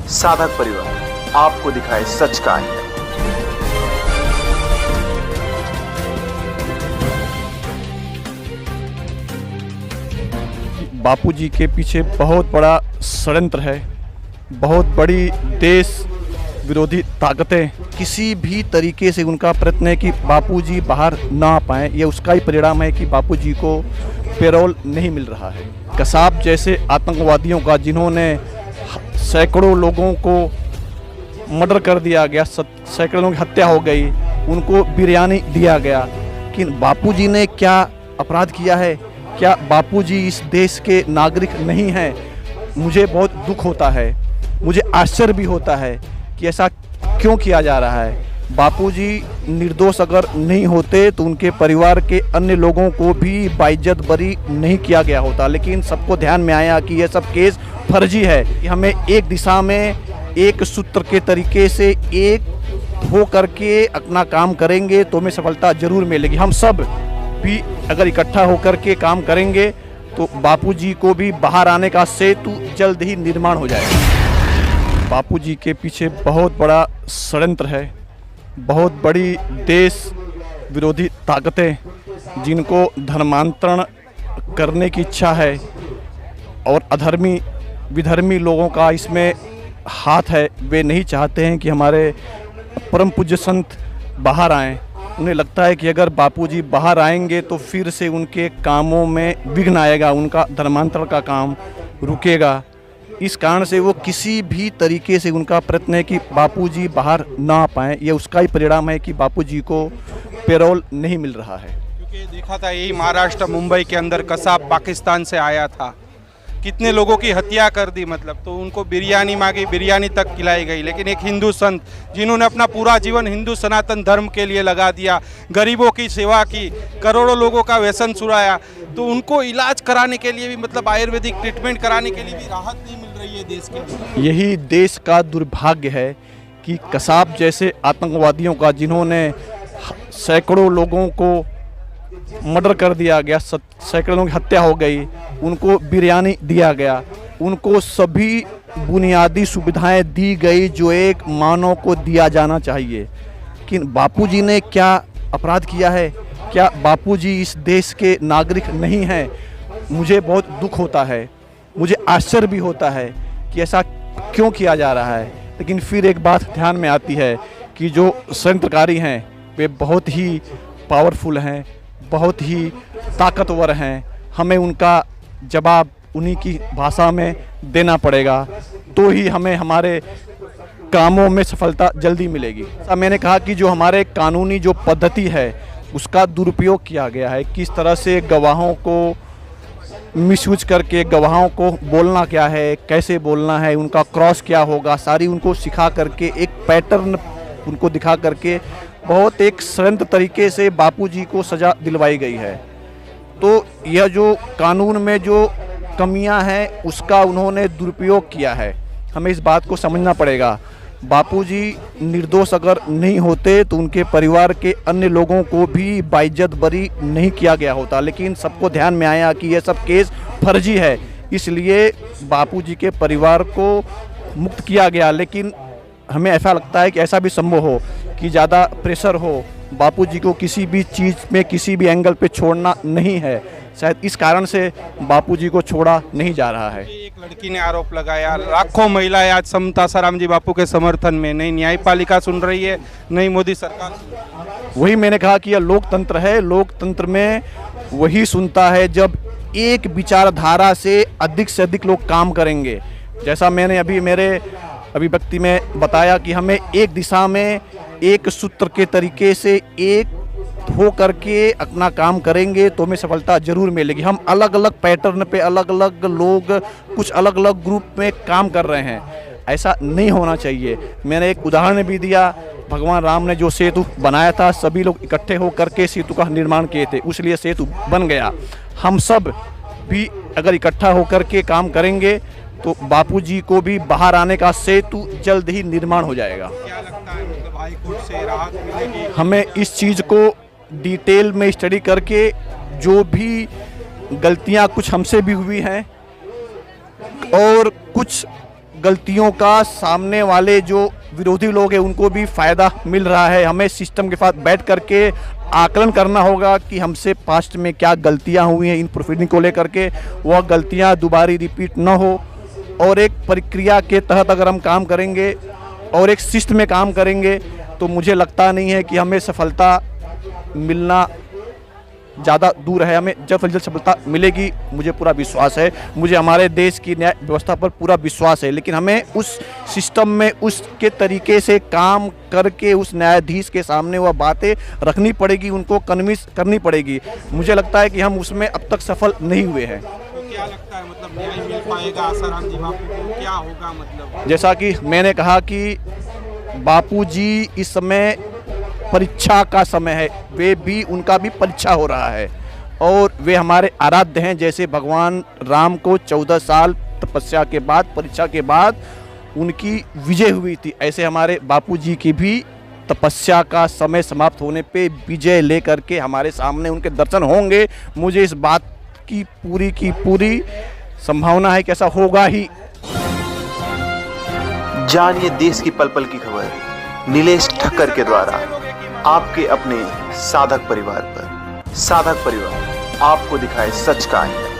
साधक परिवार आपको दिखाए सच का आईना। बापूजी के पीछे बहुत बड़ा षड्यंत्र है, बहुत बड़ी देश विरोधी ताकतें किसी भी तरीके से उनका प्रयत्न है कि बापूजी बाहर ना आ पाएँ। यह उसका ही परिणाम है कि बापूजी को पेरोल नहीं मिल रहा है। कसाब जैसे आतंकवादियों का, जिन्होंने सैकड़ों लोगों को मर्डर कर दिया गया, सैकड़ों की हत्या हो गई, उनको बिरयानी दिया गया, कि बापूजी ने क्या अपराध किया है? क्या बापूजी इस देश के नागरिक नहीं हैं? मुझे बहुत दुख होता है, मुझे आश्चर्य भी होता है कि ऐसा क्यों किया जा रहा है। बापूजी निर्दोष अगर नहीं होते तो उनके परिवार के अन्य लोगों को भी बाइज्जत बरी नहीं किया गया होता, लेकिन सबको ध्यान में आया कि यह सब केस फर्जी है, कि हमें एक दिशा में एक सूत्र के तरीके से एक हो करके अपना काम करेंगे तो हमें सफलता जरूर मिलेगी। हम सब भी अगर इकट्ठा होकर के काम करेंगे तो बापूजी को भी बाहर आने का सेतु जल्द ही निर्माण हो जाएगा। बापूजी के पीछे बहुत बड़ा षड्यंत्र है, बहुत बड़ी देश विरोधी ताकतें, जिनको धर्मांतरण करने की इच्छा है और अधर्मी विधर्मी लोगों का इसमें हाथ है। वे नहीं चाहते हैं कि हमारे परम पूज्य संत बाहर आएं। उन्हें लगता है कि अगर बापूजी बाहर आएंगे तो फिर से उनके कामों में विघ्न आएगा, उनका धर्मांतरण का काम रुकेगा। इस कारण से वो किसी भी तरीके से उनका प्रयत्न है कि बापूजी बाहर ना आ पाएँ। यह उसका ही परिणाम है कि बापूजी को पेरोल नहीं मिल रहा है। क्योंकि देखा था यही महाराष्ट्र मुंबई के अंदर कसाब पाकिस्तान से आया था, कितने लोगों की हत्या कर दी, मतलब तो उनको बिरयानी मांगी, बिरयानी तक खिलाई गई। लेकिन एक हिंदू संत जिन्होंने अपना पूरा जीवन हिंदू सनातन धर्म के लिए लगा दिया, गरीबों की सेवा की, करोड़ों लोगों का व्यसन छुड़ाया, तो उनको इलाज कराने के लिए भी, मतलब आयुर्वेदिक ट्रीटमेंट कराने के लिए भी राहत नहीं मिल रही है देश के। यही देश का दुर्भाग्य है कि कसाब जैसे आतंकवादियों का, जिन्होंने सैकड़ों लोगों को मर्डर कर दिया गया, सैकड़ों की हत्या हो गई, उनको बिरयानी दिया गया, उनको सभी बुनियादी सुविधाएं दी गई जो एक मानव को दिया जाना चाहिए। कि बापूजी ने क्या अपराध किया है? क्या बापूजी इस देश के नागरिक नहीं हैं? मुझे बहुत दुख होता है, मुझे आश्चर्य भी होता है कि ऐसा क्यों किया जा रहा है। लेकिन फिर एक बात ध्यान में आती है कि जो षड्यंत्रकारी हैं वे बहुत ही पावरफुल हैं, बहुत ही ताकतवर हैं। हमें उनका जवाब उन्हीं की भाषा में देना पड़ेगा, तो ही हमें हमारे कामों में सफलता जल्दी मिलेगी। मैंने कहा कि जो हमारे कानूनी जो पद्धति है उसका दुरुपयोग किया गया है। किस तरह से गवाहों को मिसयूज करके, गवाहों को बोलना क्या है, कैसे बोलना है, उनका क्रॉस क्या होगा, सारी उनको सिखा करके, एक पैटर्न उनको दिखा करके बहुत एक षड्यंत्र तरीके से बापूजी को सज़ा दिलवाई गई है। तो यह जो कानून में जो कमियां हैं उसका उन्होंने दुरुपयोग किया है। हमें इस बात को समझना पड़ेगा। बापूजी निर्दोष अगर नहीं होते तो उनके परिवार के अन्य लोगों को भी बाइज्जत बरी नहीं किया गया होता, लेकिन सबको ध्यान में आया कि यह सब केस फर्जी है, इसलिए बापूजी के परिवार को मुक्त किया गया। लेकिन हमें ऐसा लगता है कि ऐसा भी संभव हो कि ज़्यादा प्रेशर हो, बापूजी को किसी भी चीज़ में, किसी भी एंगल पे छोड़ना नहीं है, शायद इस कारण से बापूजी को छोड़ा नहीं जा रहा है। एक लड़की ने आरोप लगाया, लाखों महिलाएं आज समता साराम जी बापू के समर्थन में, नहीं न्यायपालिका सुन रही है, नहीं मोदी सरकार। वही मैंने कहा कि यह लोकतंत्र है। लोकतंत्र में वही सुनता है जब एक विचारधारा से अधिक लोग काम करेंगे। जैसा मैंने अभी मेरे अभिव्यक्ति में बताया कि हमें एक दिशा में एक सूत्र के तरीके से एक हो करके अपना काम करेंगे तो हमें सफलता जरूर मिलेगी। हम अलग अलग पैटर्न पे, अलग अलग लोग कुछ अलग अलग ग्रुप में काम कर रहे हैं, ऐसा नहीं होना चाहिए। मैंने एक उदाहरण भी दिया, भगवान राम ने जो सेतु बनाया था, सभी लोग इकट्ठे होकर के सेतु का निर्माण किए थे, इसलिए सेतु बन गया। हम सब भी अगर इकट्ठा होकर के काम करेंगे तो बापूजी को भी बाहर आने का सेतु जल्द ही निर्माण हो जाएगा। क्या लगता है, मतलब हाईकोर्ट से राहत मिलेगी? हमें इस चीज़ को डिटेल में स्टडी करके, जो भी गलतियां कुछ हमसे भी हुई हैं और कुछ गलतियों का सामने वाले जो विरोधी लोग हैं उनको भी फ़ायदा मिल रहा है। हमें सिस्टम के साथ बैठ करके आकलन करना होगा कि हमसे पास्ट में क्या गलतियां हुई हैं इन प्रोसीडिंग को लेकर के, वह गलतियां दोबारा रिपीट न हो, और एक प्रक्रिया के तहत अगर हम काम करेंगे और एक शिस्त में काम करेंगे तो मुझे लगता नहीं है कि हमें सफलता मिलना ज़्यादा दूर है। हमें जल्द से जल्द सफलता मिलेगी, मुझे पूरा विश्वास है। मुझे हमारे देश की न्याय व्यवस्था पर पूरा विश्वास है, लेकिन हमें उस सिस्टम में उसके तरीके से काम करके उस न्यायाधीश के सामने वह बातें रखनी पड़ेगी, उनको कन्विंस करनी पड़ेगी। मुझे लगता है कि हम उसमें अब तक सफल नहीं हुए हैं। तो क्या लगता है मतलब न्याय मिल पाएगा आसाराम जी बापू को, क्या होगा मतलब? जैसा कि मैंने कहा कि बापूजी इस समय परीक्षा का समय है, वे भी उनका भी परीक्षा हो रहा है और वे हमारे आराध्य हैं। जैसे भगवान राम को 14 साल तपस्या के बाद, परीक्षा के बाद उनकी विजय हुई थी, ऐसे हमारे बापूजी की भी तपस्या का समय समाप्त होने पे विजय लेकर के हमारे सामने उनके दर्शन होंगे। मुझे इस बात की पूरी संभावना है कि ऐसा होगा ही। जानिए देश की पल पल की खबर नीलेश ठक्कर के द्वारा आपके अपने साधक परिवार पर। साधक परिवार आपको दिखाए सच का आईना।